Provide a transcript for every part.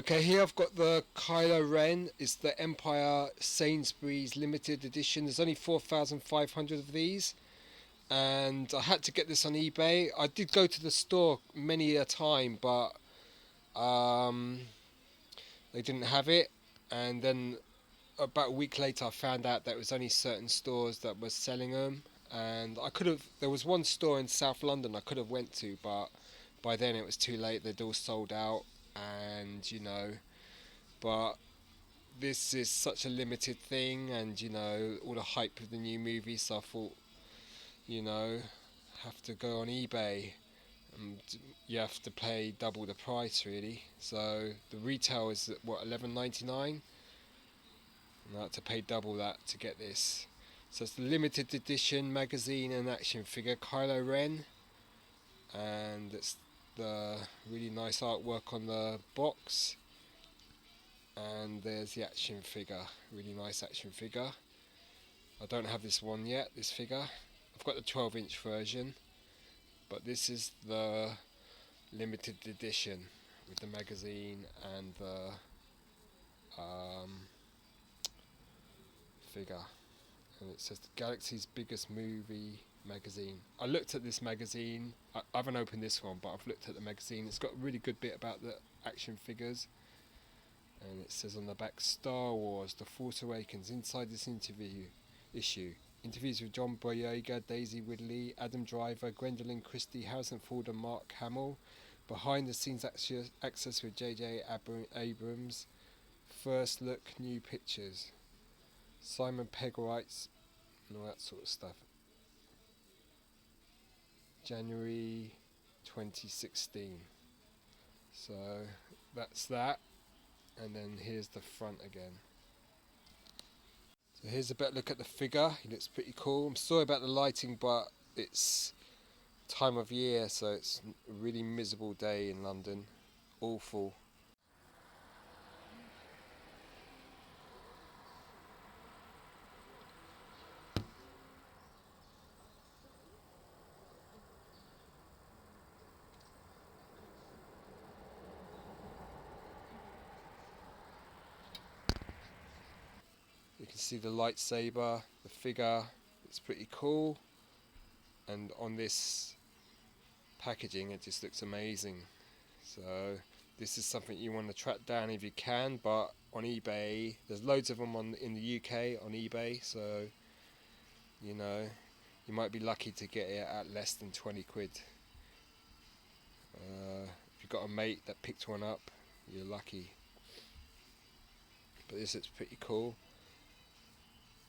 Okay, here I've got the Kylo Ren. It's the Empire Sainsbury's limited edition. There's only 4,500 of these, and I had to get this on eBay. I did go to the store many a time, but um, they didn't have it. And then about a week later, I found out that it was only certain stores that were selling them. And I could have. There was one store in South London I could have went to, but by then it was too late. They'd all sold out, and but this is such a limited thing, and all the hype of the new movie, so I thought, you know have to go on eBay, and you have to pay double the price really. So the retail is at what, 11.99, and I had to pay double that to get this. So it's the limited edition magazine and action figure Kylo Ren, and it's the really nice artwork on the box. And there's the action figure, really nice action figure. I don't have this one yet, this figure. I've got the 12-inch version, but this is the limited edition with the magazine and the figure. And it says the Galaxy's biggest movie magazine. I looked at this magazine. I haven't opened this one, but I've looked at the magazine. It's got a really good bit about the action figures. And it says on the back, Star Wars, The Force Awakens. Inside this issue, interviews with John Boyega, Daisy Ridley, Adam Driver, Gwendolyn Christie, Harrison Ford and Mark Hamill. Behind the scenes access with J.J. Abrams. First look, new pictures. Simon Pegg writes, and all that sort of stuff. January 2016. So that's that. And then here's the front again. So here's a better look at the figure. He looks pretty cool. I'm sorry about the lighting, but it's time of year, so it's a really miserable day in London. Awful. You can see the lightsaber, the figure. It's pretty cool. And on this packaging, it just looks amazing. So this is something you want to track down if you can, but on eBay, there's loads of them in the UK on eBay, so you might be lucky to get it at less than 20 quid. If you've got a mate that picked one up, you're lucky. But this looks pretty cool.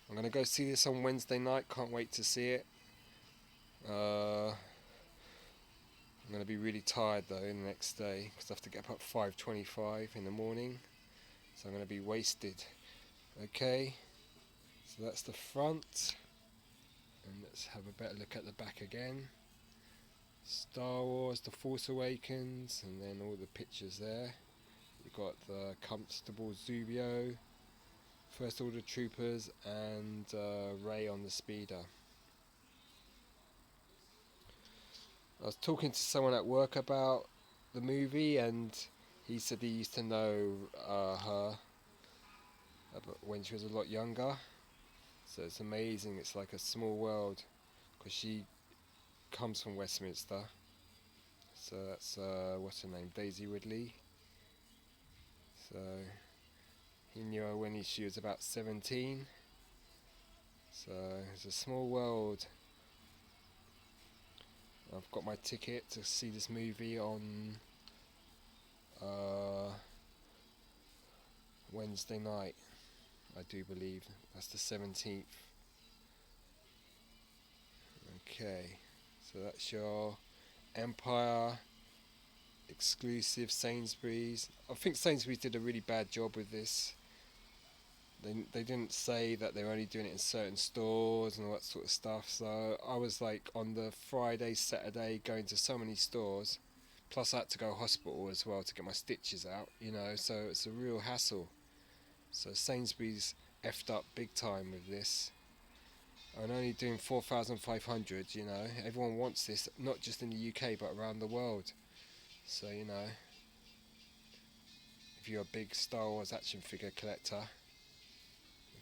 I'm going to go see this on Wednesday night, can't wait to see it. I'm going to be really tired though the next day, because I have to get up at 5:25 in the morning, so I'm going to be wasted. Okay, so that's the front, and let's have a better look at the back again. Star Wars, The Force Awakens, and then all the pictures there. You've got the Constable Zubio, First Order Troopers, and Rey on the speeder. I was talking to someone at work about the movie, and he said he used to know her when she was a lot younger. So it's amazing. It's like a small world, because she comes from Westminster. So that's what's her name, Daisy Ridley. So he knew her when she was about 17. So it's a small world. I've got my ticket to see this movie on Wednesday night, I do believe. That's the 17th. Okay, so that's your Empire exclusive Sainsbury's. I think Sainsbury's did a really bad job with this. They didn't say that they were only doing it in certain stores and all that sort of stuff. So I was like on the Friday, Saturday going to so many stores. Plus I had to go to hospital as well to get my stitches out, so it's a real hassle. So Sainsbury's effed up big time with this. I'm only doing 4,500, Everyone wants this, not just in the UK but around the world. So, if if you're a big Star Wars action figure collector.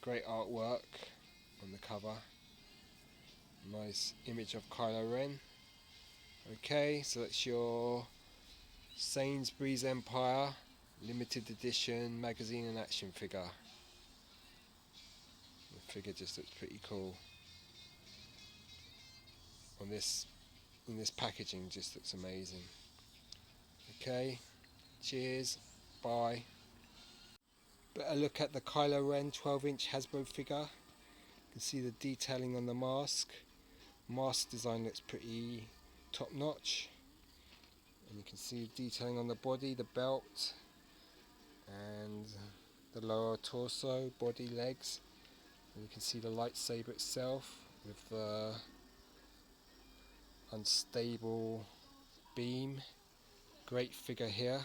Great artwork on the cover. Nice image of Kylo Ren. Okay, so that's your Sainsbury's Empire limited edition magazine and action figure. The figure just looks pretty cool. On this, in this packaging, just looks amazing. Okay, cheers, bye. Better look at the Kylo Ren 12-inch Hasbro figure. You can see the detailing on the mask. Mask design looks pretty top notch. And you can see detailing on the body, the belt, and the lower torso, body, legs. And you can see the lightsaber itself with the unstable beam. Great figure here.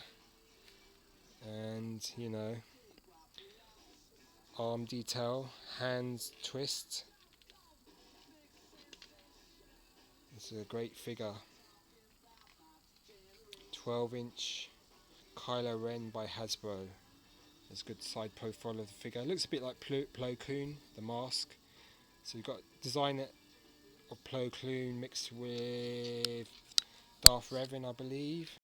And you know, arm detail, hands twist. It's a great figure. 12-inch Kylo Ren by Hasbro. There's a good side profile of the figure. It looks a bit like Plo Koon, the mask. So you've got design of Plo Koon mixed with Darth Revan, I believe.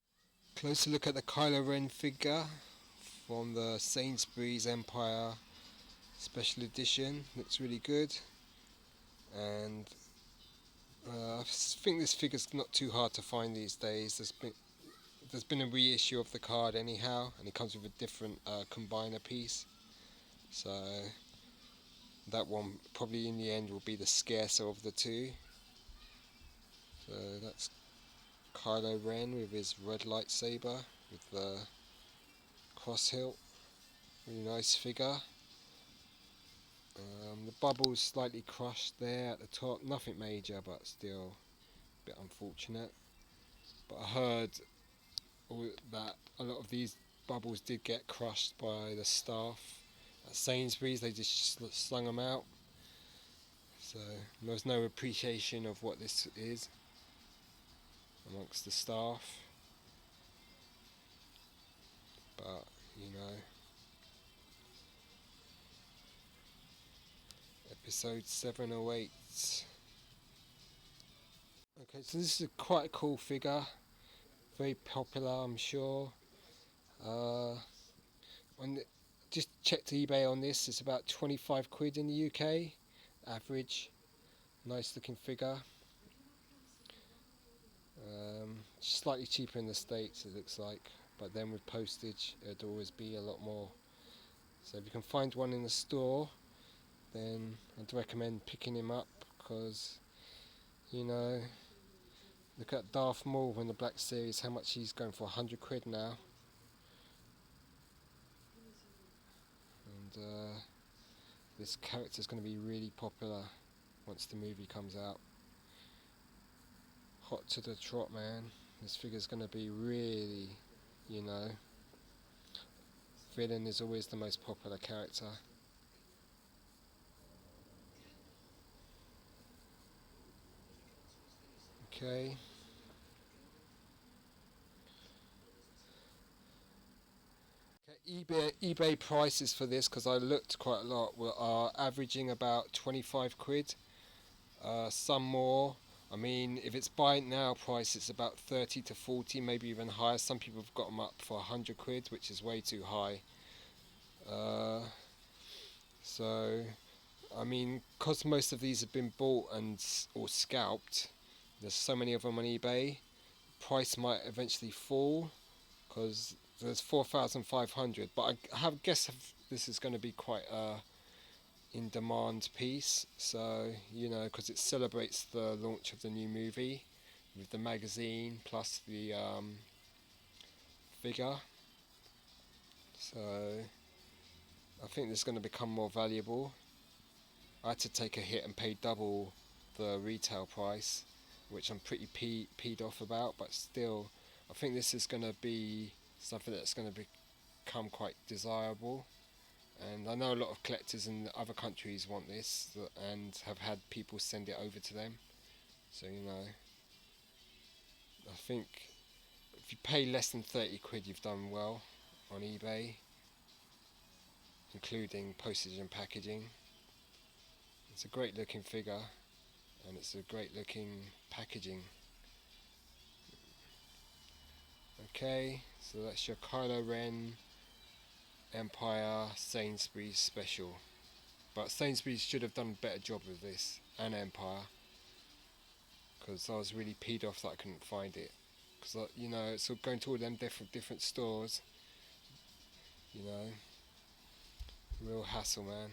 Closer look at the Kylo Ren figure from the Sainsbury's Empire Special Edition. Looks really good. And I think this figure's not too hard to find these days. There's been a reissue of the card anyhow, and it comes with a different combiner piece. So that one probably in the end will be the scarcer of the two. So that's Kylo Ren with his red lightsaber with the cross hilt. Really nice figure. The bubble's slightly crushed there at the top. Nothing major, but still a bit unfortunate. But I heard that a lot of these bubbles did get crushed by the staff at Sainsbury's. They just slung them out. So there was no appreciation of what this is amongst the staff. But, you know, episode 708. Okay, so this is quite a cool figure. Very popular, I'm sure. Just checked eBay on this. It's about 25 quid in the UK, average. Nice looking figure. Slightly cheaper in the States, it looks like, but then with postage it'd always be a lot more. So if you can find one in the store, then I'd recommend picking him up, because, you know, look at Darth Maul in the Black Series, how much he's going for, 100 quid now. And this character's going to be really popular once the movie comes out. Hot to the trot, man. This figure's going to be really, you know, villain is always the most popular character. Okay. eBay prices for this, because I looked quite a lot, are averaging about 25 quid. Some more. I mean, if it's buy it now price, it's about 30 to 40, maybe even higher. Some people have got them up for 100 quid, which is way too high. So, I mean, because most of these have been bought or scalped, there's so many of them on eBay, price might eventually fall, because there's 4,500, but I guess this is going to be quite a in demand piece, so, you know, because it celebrates the launch of the new movie with the magazine plus the figure. So I think this is going to become more valuable. I had to take a hit and pay double the retail price, which I'm pretty peed off about, but still I think this is going to be something that's going to become quite desirable. And I know a lot of collectors in other countries want this and have had people send it over to them. So, you know, I think if you pay less than 30 quid, you've done well on eBay. including postage and packaging. It's a great looking figure, and it's a great looking packaging. Okay, so that's your Kylo Ren Empire Sainsbury's special. But Sainsbury's should have done a better job with this, and Empire, because I was really peed off that I couldn't find it. Because you know, it's going to all them different stores. You know, real hassle, man.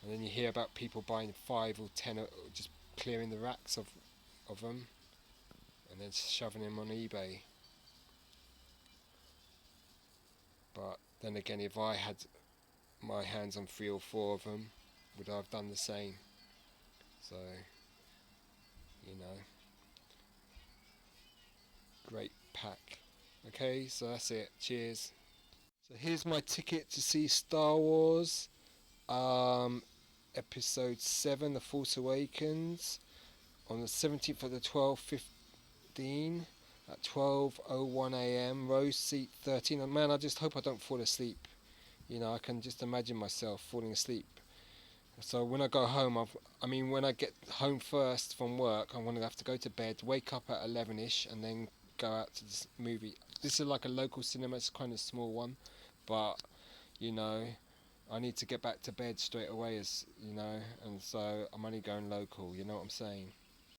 And then you hear about people buying 5 or 10, or just clearing the racks of them, and then shoving them on eBay. But then again, if I had my hands on 3 or 4 of them, would I have done the same? So, you know, great pack. Okay, so that's it. Cheers. So here's my ticket to see Star Wars, Episode 7, The Force Awakens, on the 17th of the 12th, 15, at 12:01 a.m. Row seat 13. And man, I just hope I don't fall asleep. You know, I can just imagine myself falling asleep. So when I go home, when I get home first from work, I'm gonna have to go to bed, wake up at 11ish, and then go out to this movie. This is like a local cinema. It's kind of small one, but you know, I need to get back to bed straight away, as you know, and so I'm only going local. You know what I'm saying?